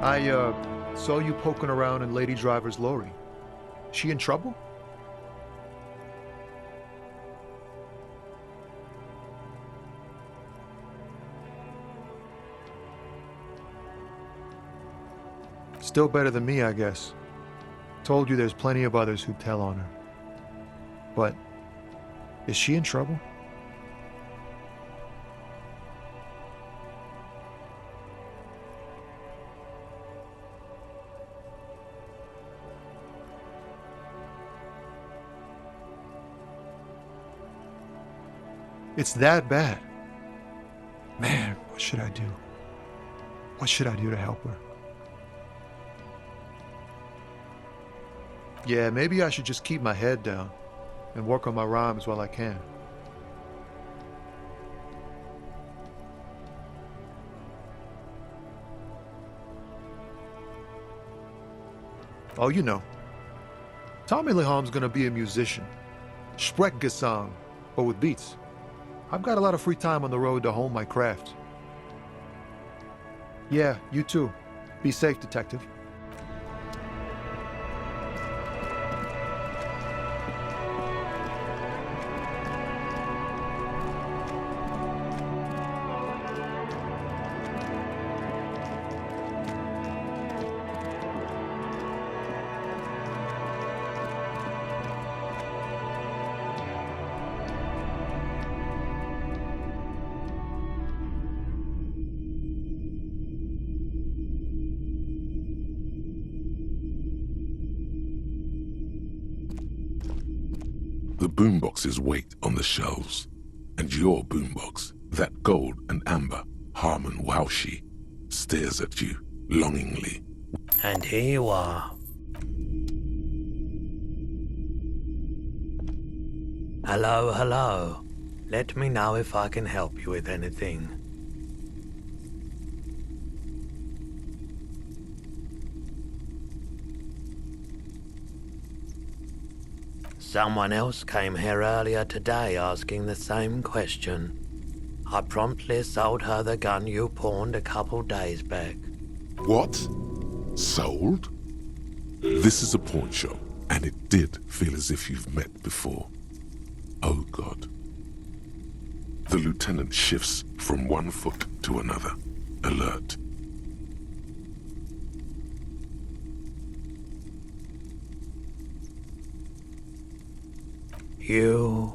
I saw you poking around in Lady Driver's lorry. She in trouble? Still better than me, I guess. Told you there's plenty of others who'd tell on her. But, is she in trouble? It's that bad. Man, what should I do? What should I do to help her? Yeah, maybe I should just keep my head down and work on my rhymes while I can. Oh, you know, Tommy Leham's gonna be a musician. Sprechgesang, but with beats. I've got a lot of free time on the road to hone my craft. Yeah, you too. Be safe, detective. The boomboxes wait on the shelves, and your boombox, that gold and amber Harmon Waushi, stares at you longingly. And here you are. Hello, hello. Let me know if I can help you with anything. Someone else came here earlier today asking the same question. I promptly sold her the gun you pawned a couple days back. What? Sold? This is a pawn shop, and it did feel as if you've met before. Oh God. The lieutenant shifts from one foot to another, alert. You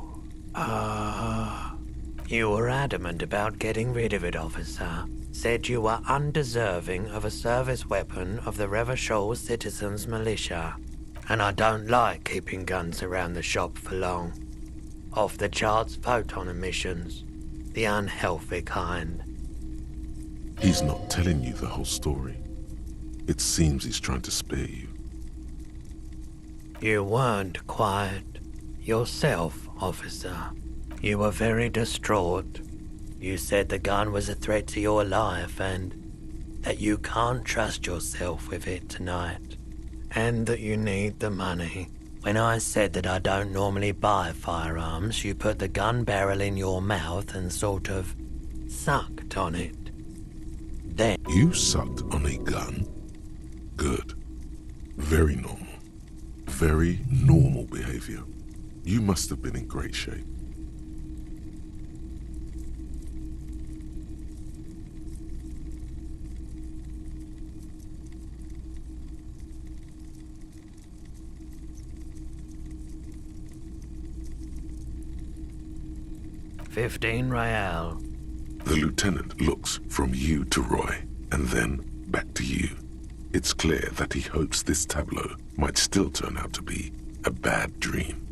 were adamant about getting rid of it, officer. Said you were undeserving of a service weapon of the Revachol Citizens Militia. And I don't like keeping guns around the shop for long. Off-the-charts photon emissions. The unhealthy kind. He's not telling you the whole story. It seems he's trying to spare you. You weren't quiet yourself, officer. You were very distraught. You said the gun was a threat to your life and that you can't trust yourself with it tonight. And that you need the money. When I said that I don't normally buy firearms, you put the gun barrel in your mouth and sort of sucked on it. Then... You sucked on a gun? Good. Very normal. Very normal behavior. You must have been in great shape. $15 real. The lieutenant looks from you to Roy, and then back to you. It's clear that he hopes this tableau might still turn out to be a bad dream.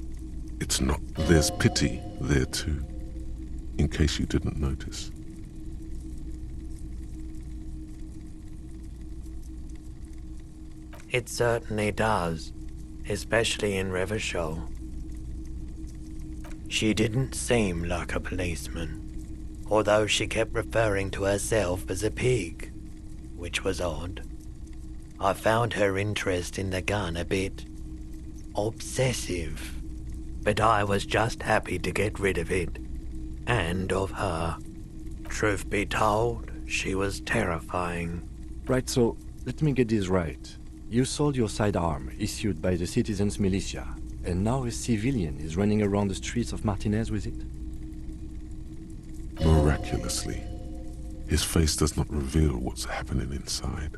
It's not. There's pity there too, in case you didn't notice. It certainly does, especially in Revachol. She didn't seem like a policeman, although she kept referring to herself as a pig, which was odd. I found her interest in the gun a bit obsessive, but I was just happy to get rid of it, and of her. Truth be told, she was terrifying. Right, so Let me get this right. You sold your sidearm, issued by the citizens' militia, and now a civilian is running around the streets of Martinez with it? Miraculously, his face does not reveal what's happening inside.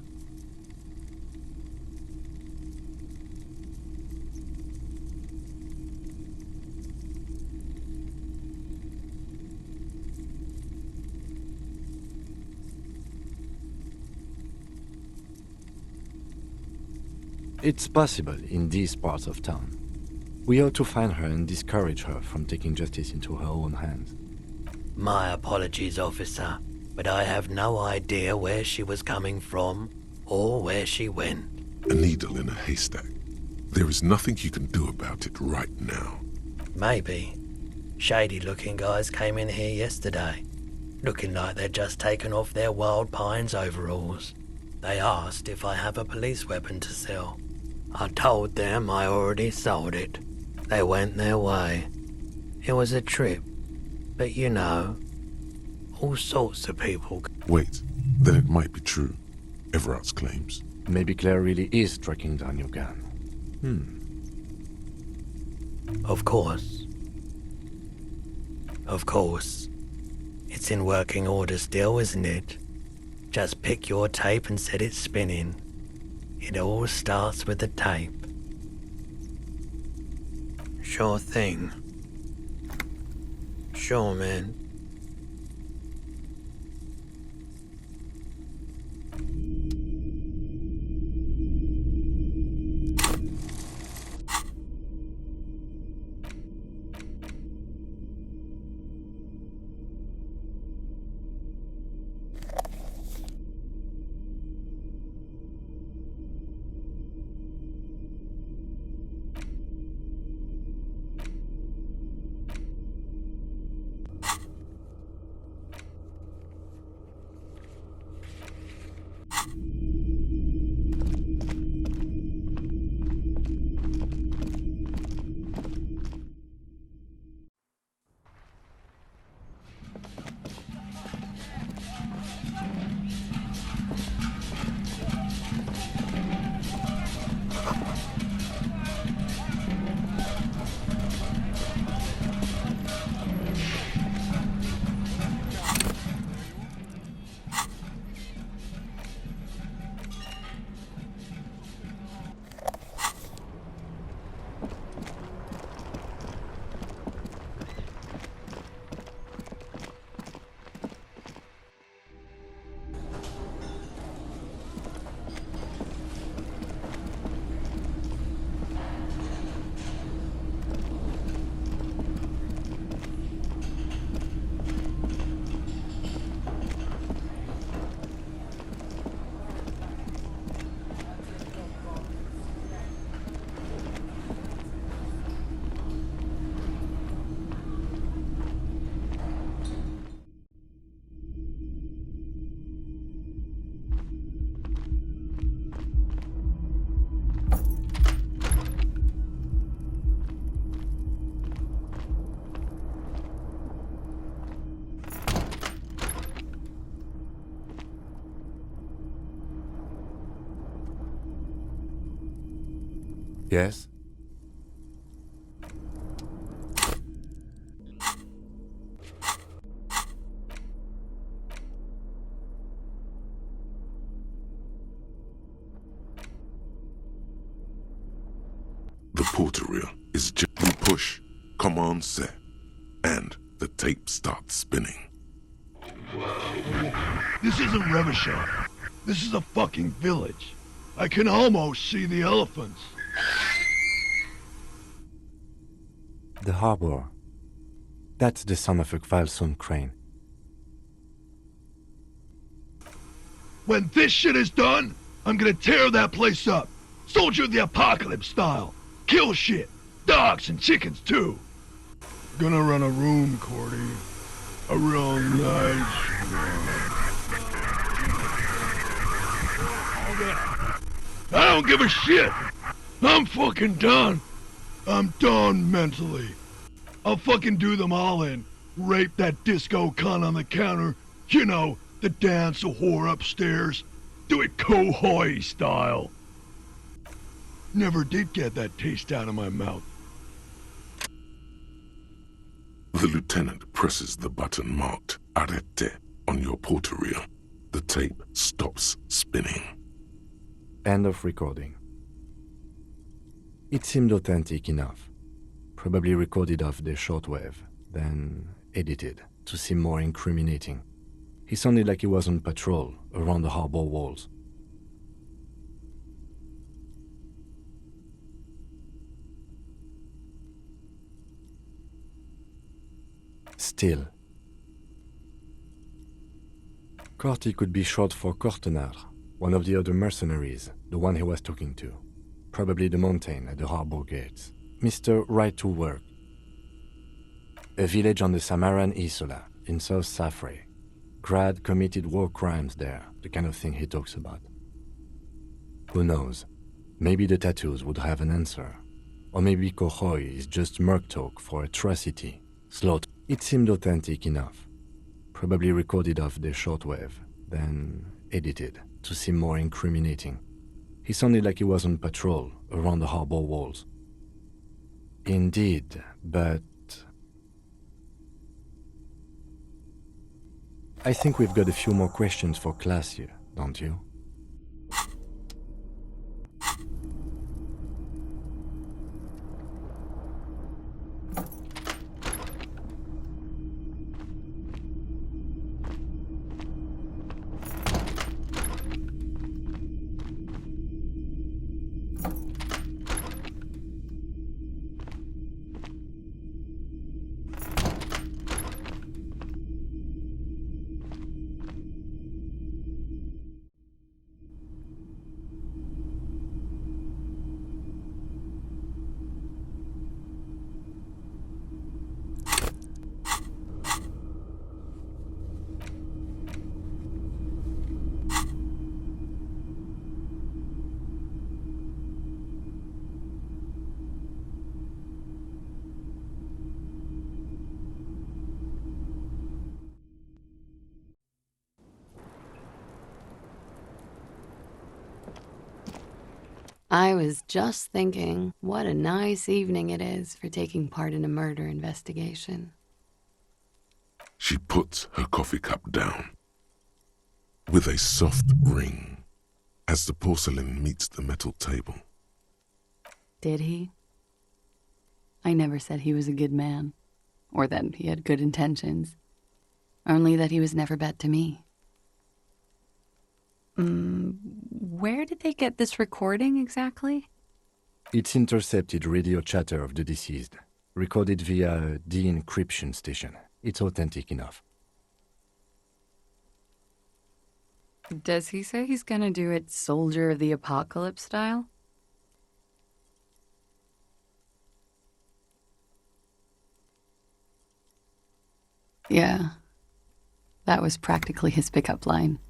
It's possible in these parts of town. We ought to find her and discourage her from taking justice into her own hands. My apologies, officer, but I have no idea where she was coming from or where she went. A needle in a haystack. There is nothing you can do about it right now. Maybe. Shady-looking guys came in here yesterday, looking like they'd just taken off their Wild Pines overalls. They asked if I have a police weapon to sell. I told them I already sold it. They went their way. It was a trip, but you know, all sorts of people. Wait, then it might be true. Everard's claims. Maybe Claire really is tracking down your gun. Of course. Of course. It's in working order still, isn't it? Just pick your tape and set it spinning. It all starts with the tape. Sure thing. Sure, man. Yes? The porter reel is gently push, command set, and the tape starts spinning. This isn't Revachol. This is a fucking village. I can almost see the elephants. The harbor. That's the son of a Kvalson crane. When this shit is done, I'm gonna tear that place up. Soldier of the Apocalypse style. Kill shit. Dogs and chickens too. Gonna run a room, Cordy. A real nice room. I don't give a shit. I'm fucking done. I'm done mentally. I'll fucking do them all in. Rape that disco cunt on the counter. You know, the dance whore upstairs. Do it Kohoi style. Never did get that taste out of my mouth. The lieutenant presses the button marked Arete on your portal-reel. The tape stops spinning. End of recording. It seemed authentic enough. Probably recorded off the shortwave, then edited to seem more incriminating. He sounded like he was on patrol around the harbor walls. Still, Corty could be short for Cortenard, one of the other mercenaries, the one he was talking to. Probably the mountain at the harbor gates. Mr. Right to Work. A village on the Samaran Isola, in South Safre. Grad committed war crimes there, the kind of thing he talks about. Who knows? Maybe the tattoos would have an answer. Or maybe Kohoi is just merc talk for atrocity, slaughter. It seemed authentic enough. Probably recorded off the shortwave, then edited to seem more incriminating. He sounded like he was on patrol around the harbor walls. Indeed, but I think we've got a few more questions for class here, don't you? I was just thinking, what a nice evening it is for taking part in a murder investigation. She puts her coffee cup down with a soft ring as the porcelain meets the metal table. Did he? I never said he was a good man, or that he had good intentions, only that he was never bad to me. Where did they get this recording exactly? It's intercepted radio chatter of the deceased, recorded via a de-encryption station. It's authentic enough. Does he say he's gonna do it Soldier of the Apocalypse style? Yeah, that was practically his pickup line.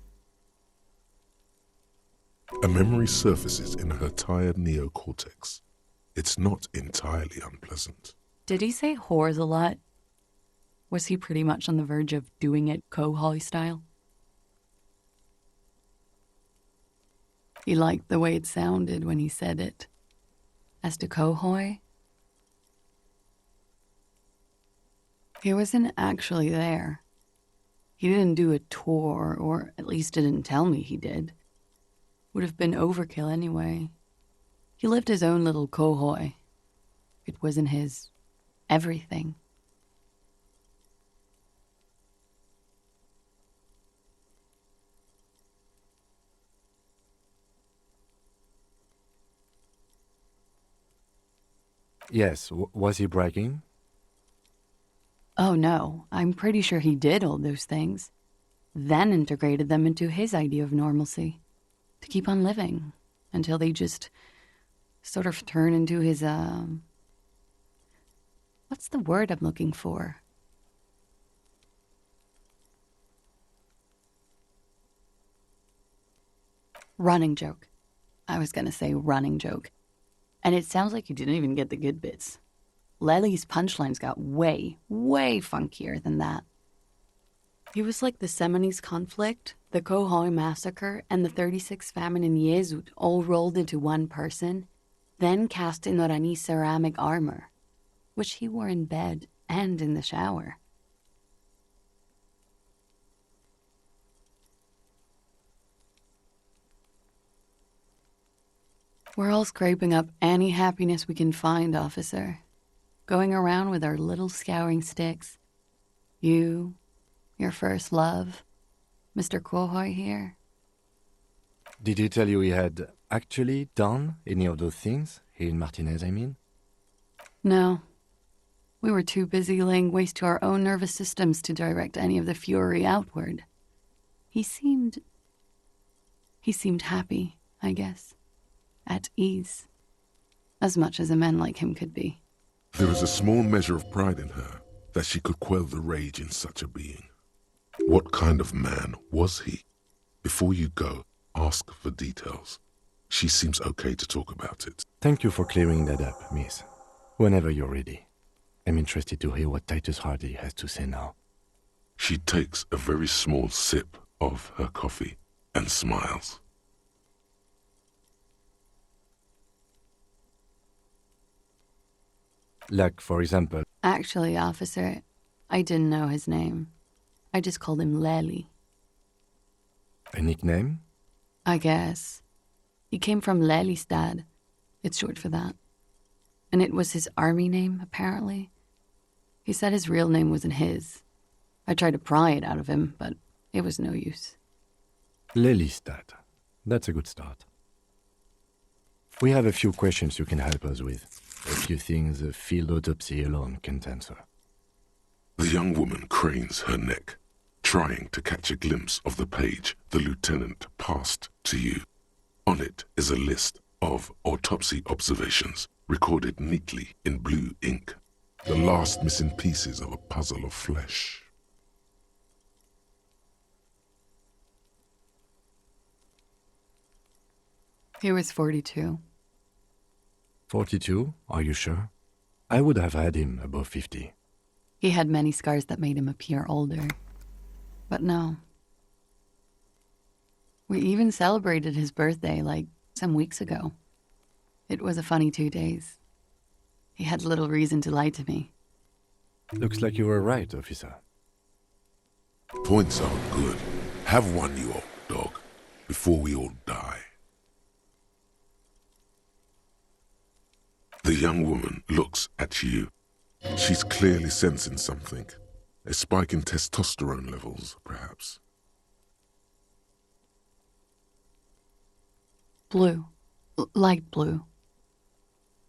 A memory surfaces in her tired neocortex. It's not entirely unpleasant. Did he say whores a lot? Was he pretty much on the verge of doing it Kohoi style? He liked the way it sounded when he said it. As to Kohoi, he wasn't actually there. He didn't do a tour, or at least didn't tell me he did. Would have been overkill anyway. He lived his own little Kohoi. It wasn't his everything. Yes, was he bragging? Oh no, I'm pretty sure he did all those things, then integrated them into his idea of normalcy, to keep on living, until they just sort of turn into his, what's the word I'm looking for? Running joke. I was gonna say running joke. And it sounds like you didn't even get the good bits. Lely's punchlines got way, way funkier than that. He was like the Seminoles conflict, The Kohoi massacre and the 36 famine in Yezud all rolled into one person, then cast in Norani's ceramic armor, which he wore in bed and in the shower. We're all scraping up any happiness we can find, officer. Going around with our little scouring sticks. You, your first love, Mr. Kohoi here. Did he tell you he had actually done any of those things? He and Martinez, I mean? No. We were too busy laying waste to our own nervous systems to direct any of the fury outward. He seemed happy, I guess. At ease. As much as a man like him could be. There is a small measure of pride in her that she could quell the rage in such a being. What kind of man was he? Before you go, ask for details. She seems okay to talk about it. Thank you for clearing that up, miss. Whenever you're ready. I'm interested to hear what Titus Hardy has to say now. She takes a very small sip of her coffee and smiles. Like, for example, Actually, officer, I didn't know his name. I just called him Lely. a nickname? I guess. He came from Lelystad. It's short for that. And it was his army name, apparently. He said his real name wasn't his. I tried to pry it out of him, but it was no use. Lelystad. That's a good start. We have a few questions you can help us with. A few things a field autopsy alone can't answer. The young woman cranes her neck, trying to catch a glimpse of the page the lieutenant passed to you. On it is a list of autopsy observations recorded neatly in blue ink. The last missing pieces of a puzzle of flesh. He was 42. 42? Are you sure? I would have had him above 50. He had many scars that made him appear older. But no. We even celebrated his birthday, like, some weeks ago. It was a funny 2 days. He had little reason to lie to me. Looks like you were right, officer. Points are good. Have one, you old dog, before we all die. The young woman looks at you. She's clearly sensing something. A spike in testosterone levels, perhaps. Blue. Light blue.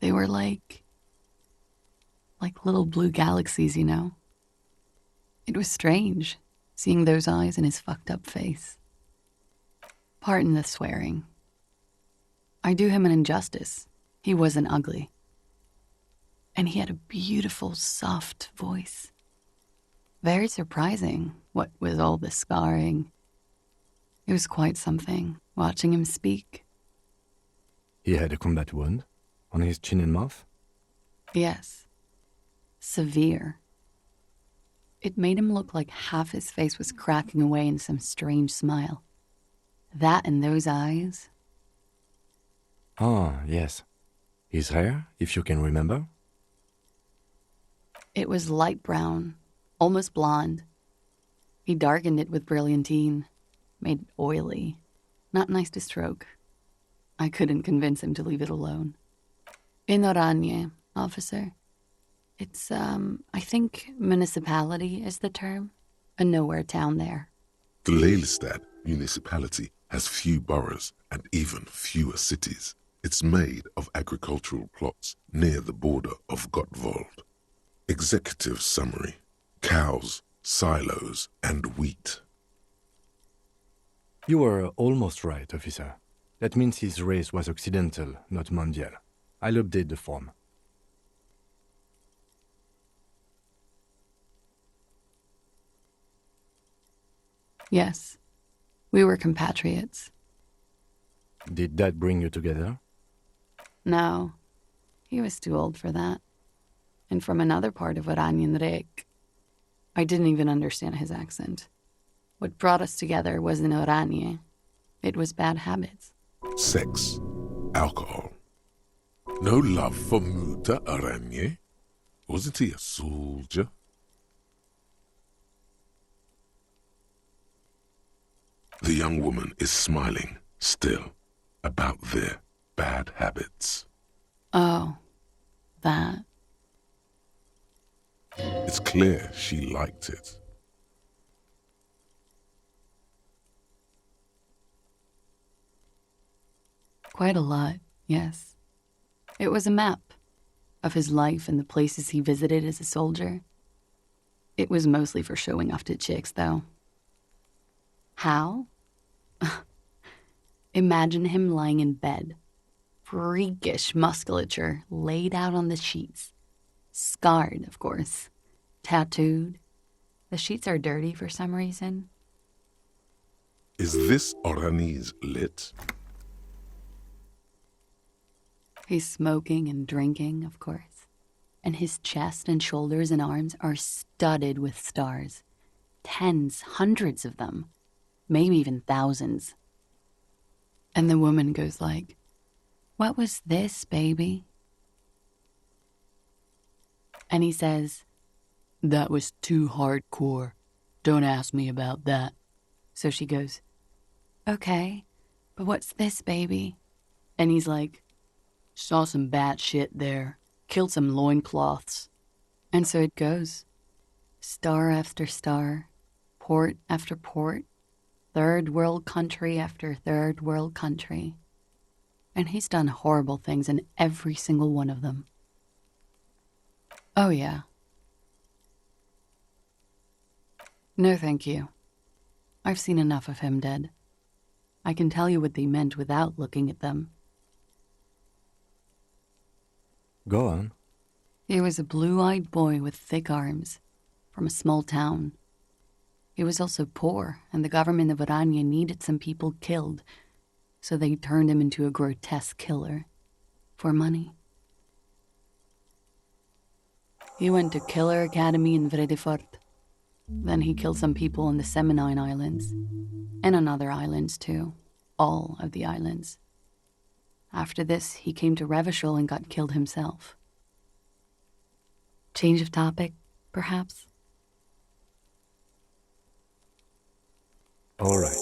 They were like little blue galaxies, you know? It was strange, seeing those eyes in his fucked up face. Pardon the swearing. I do him an injustice. He wasn't ugly. And he had a beautiful, soft voice. Very surprising, what with all the scarring. It was quite something, watching him speak. He had a combat wound on his chin and mouth? Yes. Severe. It made him look like half his face was cracking away in some strange smile. That and those eyes. Ah, yes. His hair, if you can remember? It was light brown, almost blonde. He darkened it with brilliantine, made it oily. Not nice to stroke. I couldn't convince him to leave it alone. In Oranje, officer. It's, I think municipality is the term. A nowhere town there. The Lelystad municipality has few boroughs and even fewer cities. It's made of agricultural plots near the border of Gottwald. Executive summary: cows, silos, and wheat. You were almost right, officer. That means his race was Occidental, not Mondial. I'll update the form. Yes, we were compatriots. Did that bring you together? No, he was too old for that. And from another part of Oranjenrijk. I didn't even understand his accent. What brought us together wasn't Oranje. It was bad habits. Sex, alcohol. No love for Muta Aranye? Wasn't he a soldier? The young woman is smiling, still, about their bad habits. Oh, that. It's clear she liked it. Quite a lot, yes. It was a map of his life and the places he visited as a soldier. It was mostly for showing off to chicks, though. How? Imagine him lying in bed, freakish musculature laid out on the sheets. Scarred, of course. Tattooed. The sheets are dirty for some reason. Is this Orani's lit? He's smoking and drinking, of course. And his chest and shoulders and arms are studded with stars. Tens, hundreds of them. Maybe even thousands. And the woman goes like, "What was this, baby?" And he says, "That was too hardcore. Don't ask me about that." So she goes, "Okay, but what's this, baby?" And he's like, "Saw some bat shit there. Killed some loincloths." And so it goes. Star after star. Port after port. Third world country after third world country. And he's done horrible things in every single one of them. Oh, yeah. No, thank you. I've seen enough of him dead. I can tell you what they meant without looking at them. Go on. He was a blue-eyed boy with thick arms, from a small town. He was also poor, and the government of Oranje needed some people killed, so they turned him into a grotesque killer. For money. He went to Killer Academy in Vredefort. Then he killed some people in the Seminine Islands, and on other islands too. All of the islands. After this, he came to Revachol and got killed himself. Change of topic, perhaps? All right.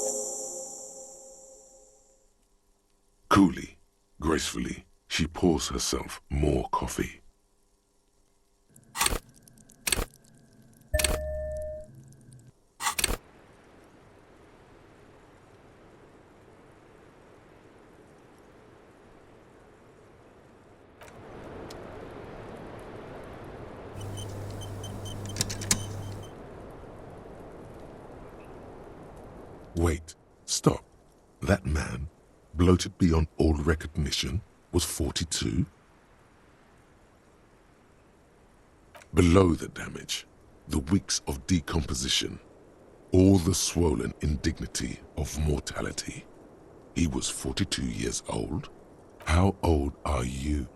Coolly, gracefully, she pours herself more coffee. Wait, stop. That man, bloated beyond all recognition, was 42? Below the damage, the weeks of decomposition, all the swollen indignity of mortality. He was 42 years old? How old are you?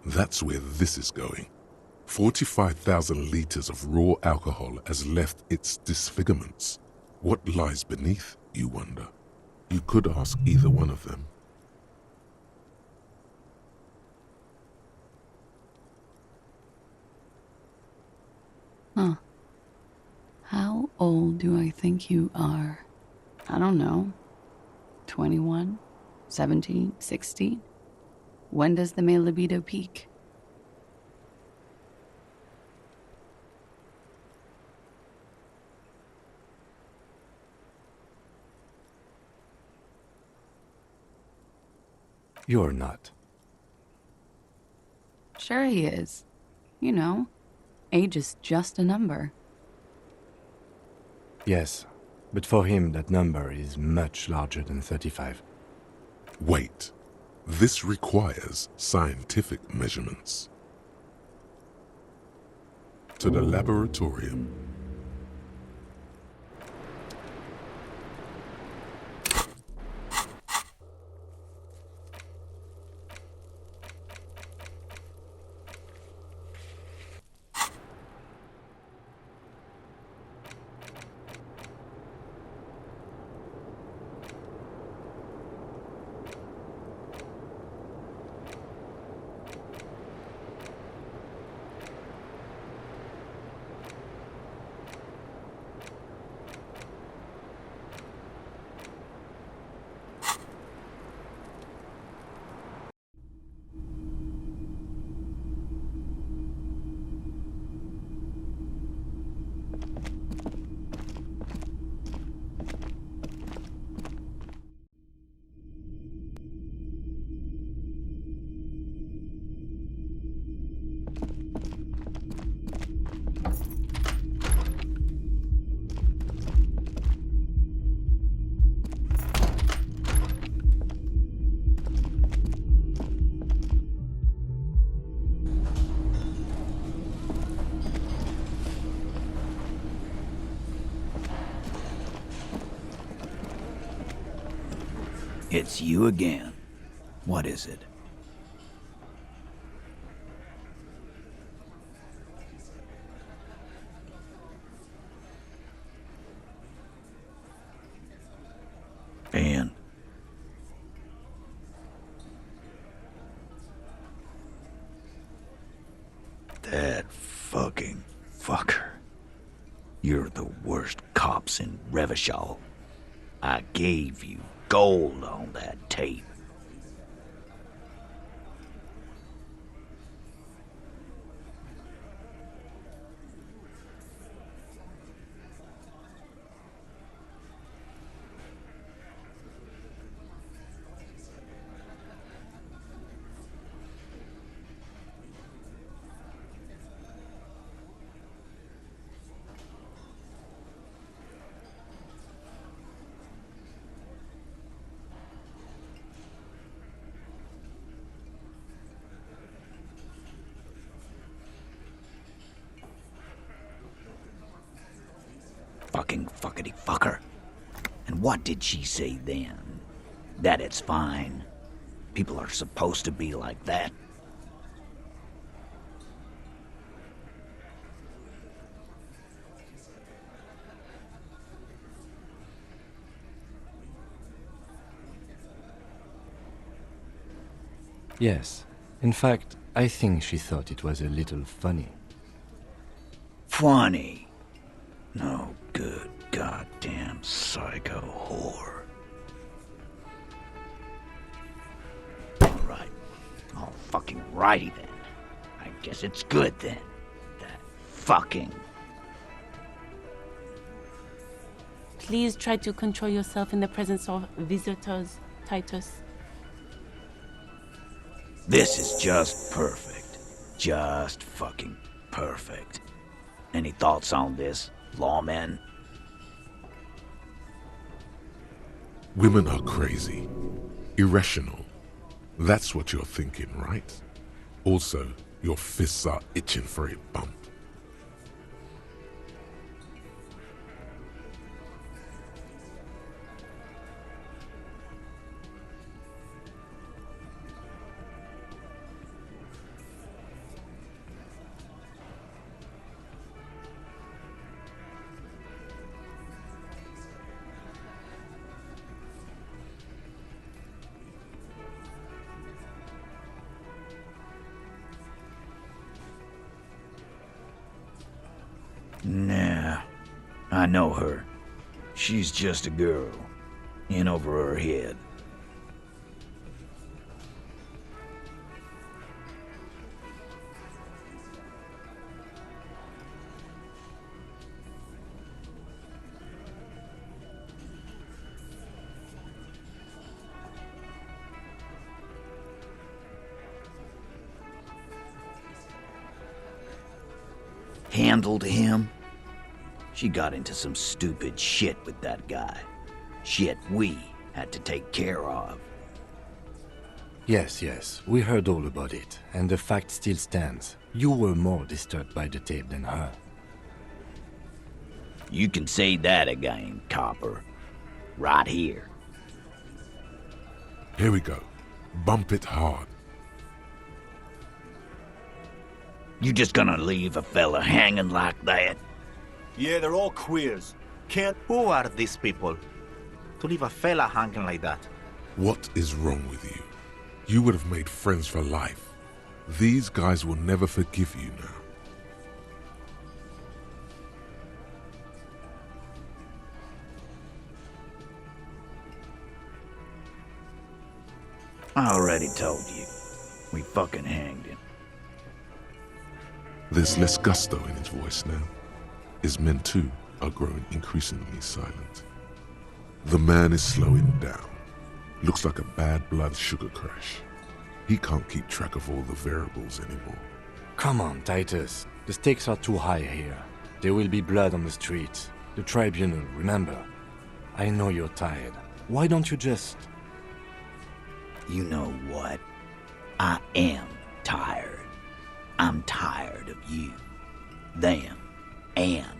That's where this is going. 45,000 liters of raw alcohol has left its disfigurements. What lies beneath, you wonder? You could ask either one of them. Huh. How old do I think you are? I don't know. 21? 17? 16? When does the male libido peak? You're not. Sure he is. You know, age is just a number. Yes, but for him that number is much larger than 35. Wait, this requires scientific measurements. To the laboratorium. It's you again. What is it? And that fucking fucker. You're the worst cops in Revachol. I gave you gold on that tape. Fucking fuckity fucker. And what did she say then? That it's fine. People are supposed to be like that. Yes. In fact, I think she thought it was a little funny. Funny. No good goddamn psycho whore. Right. Oh, fucking righty then. I guess it's good then. That fucking... Please try to control yourself in the presence of visitors, Titus. This is just perfect. Just fucking perfect. Any thoughts on this, lawmen? Women are crazy. Irrational. That's what you're thinking, right? Also, your fists are itching for a bump. Nah, I know her. She's just a girl. In over her head. Handled him? She got into some stupid shit with that guy. Shit we had to take care of. Yes, we heard all about it, and the fact still stands. You were more disturbed by the tape than her. You can say that again, copper. Right here. Here we go. Bump it hard. You just gonna leave a fella hanging like that? Yeah, they're all queers. Can't... Who are these people? To leave a fella hanging like that? What is wrong with you? You would have made friends for life. These guys will never forgive you now. I already told you. We fucking hanged him. There's less gusto in his voice now. His men too are growing increasingly silent. The man is slowing down. Looks like a bad blood sugar crash. He can't keep track of all the variables anymore. Come on, Titus. The stakes are too high here. There will be blood on the streets. The tribunal, remember? I know you're tired. Why don't you just... You know what? I am tired. I'm tired of you, them, and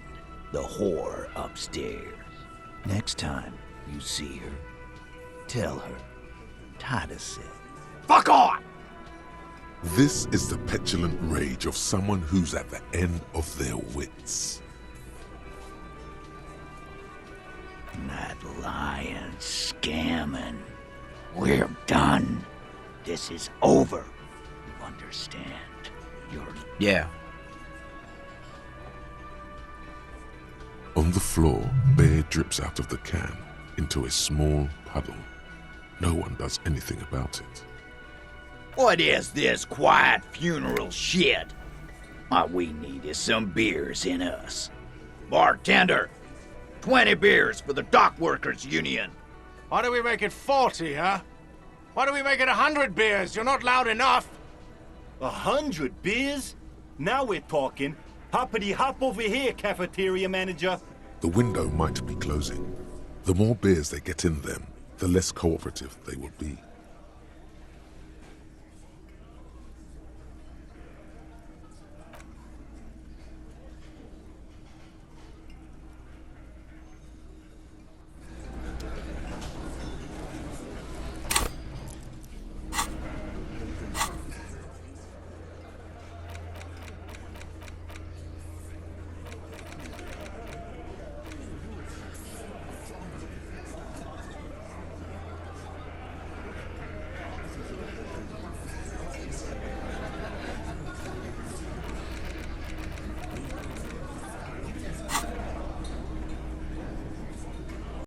the whore upstairs. Next time you see her, tell her Titus said. Fuck on! This is the petulant rage of someone who's at the end of their wits. That lying, scamming. We're done. This is over. You understand? Yeah. On the floor, beer drips out of the can into a small puddle. No one does anything about it. What is this quiet funeral shit? All we need is some beers in us. Bartender, 20 beers for the Dock Workers Union. Why do we make it 40, huh? Why do we make it 100 beers? You're not loud enough. 100 beers? Now we're talking. Hoppity hop over here, cafeteria manager. The window might be closing. The more beers they get in them, the less cooperative they will be.